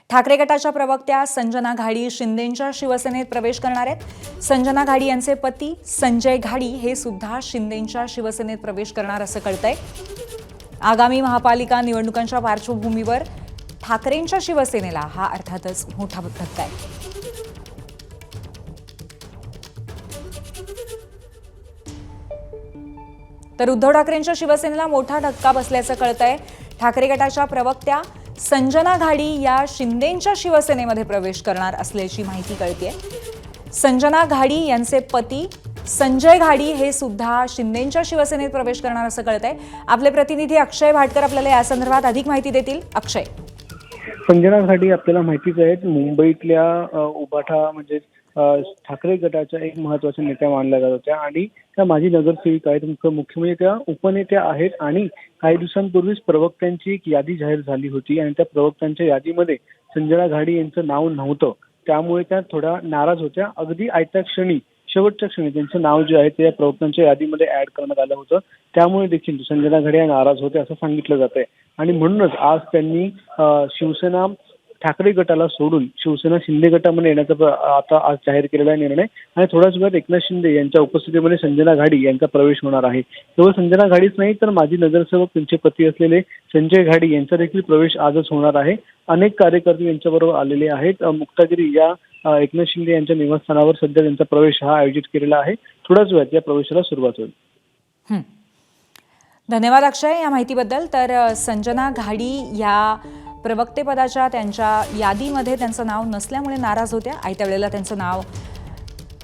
ठाकरे गटाच्या प्रवक्त्या संजना घाडी शिंदेंच्या शिवसेनेत प्रवेश करणार आहेत। संजना घाडी यांचे पती संजय घाडी हे सुद्धा शिंदेंच्या शिवसेनेत प्रवेश करणार असं कळतंय। आगामी महापालिका निवडणुकांच्या पार्श्वभूमीवर ठाकरेंच्या शिवसेनेला हा अर्थातच मोठा धक्का आहे। तर उद्धव ठाकरेंच्या शिवसेनेला मोठा धक्का बसल्याचं कळतंय। ठाकरे गटाच्या प्रवक्त्या संजना घाडी या शिंदेंच्या शिवसेनेमध्ये प्रवेश करणार असल्याची माहिती कळतेय। संजना घाडी यांचे पती संजय घाडी हे सुद्धा शिंदेंच्या शिवसेनेत प्रवेश करणार असं कळतंय। आपले प्रतिनिधी अक्षय भाटकर आपल्याला या संदर्भात अधिक माहिती देतील। अक्षय, संजना घाडी आपल्याला माहितीच आहेत, मुंबईतल्या उबाठा म्हणजे ठाकरे गटाच्या एक महत्त्वाच्या नेत्या मानल्या जात होत्या आणि त्या माजी नगरसेविका आहेत। मुख्य म्हणजे त्या उपनेत्या आहेत आणि काही दिवसांपूर्वीच प्रवक्त्यांची एक यादी जाहीर झाली होती आणि त्या प्रवक्त्यांच्या यादीमध्ये संजना घाडी यांचं नाव नव्हतं, त्यामुळे त्या थोड्या नाराज होत्या। अगदी आयत्या क्षणी शेवटच्या क्षणी त्यांचं नाव जे आहे ते या प्रवक्त्यांच्या यादीमध्ये ऍड करण्यात आलं होतं, त्यामुळे देखील संजना घाडी नाराज होते असं सांगितलं जात आहे आणि म्हणूनच आज त्यांनी शिवसेना ठाकरे गटाला सोडून शिवसेना शिंदे गटामध्ये येण्याचा आता आज जाहीर केलेला निर्णय आणि थोड्याच वेळात एकनाथ शिंदे यांच्या उपस्थितीमध्ये संजना घाडी यांचा प्रवेश होणार आहे। केवळ संजना घाडीच नाही तर माजी नगरसेवक त्यांचे पती असलेले संजय घाडी यांचा देखील प्रवेश आजच होणार आहे। अनेक कार्यकर्ते यांच्याबरोबर आलेले आहेत। मुक्तागिरी या एकनाथ शिंदे यांच्या निवासस्थानावर सध्या त्यांचा प्रवेश हा आयोजित केलेला आहे। थोड्याच वेळात या प्रवेशाला सुरुवात होईल। धन्यवाद अक्षय या माहितीबद्दल। तर संजना घाडी या प्रवक्तेपदाच्या त्यांच्या यादीमध्ये त्यांचं नाव नसल्यामुळे नाराज होत्या। आयत्या वेळेला त्यांचं नाव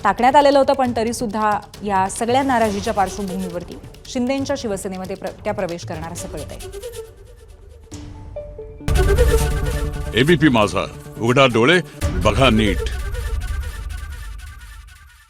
टाकण्यात आलेलं होतं, पण तरी सुद्धा या सगळ्या नाराजीच्या पार्श्वभूमीवरती शिंदेंच्या शिवसेनेमध्ये त्या प्रवेश करणार असं कळतंय। एबीपी माझा, उघडा डोळे बघा नीट।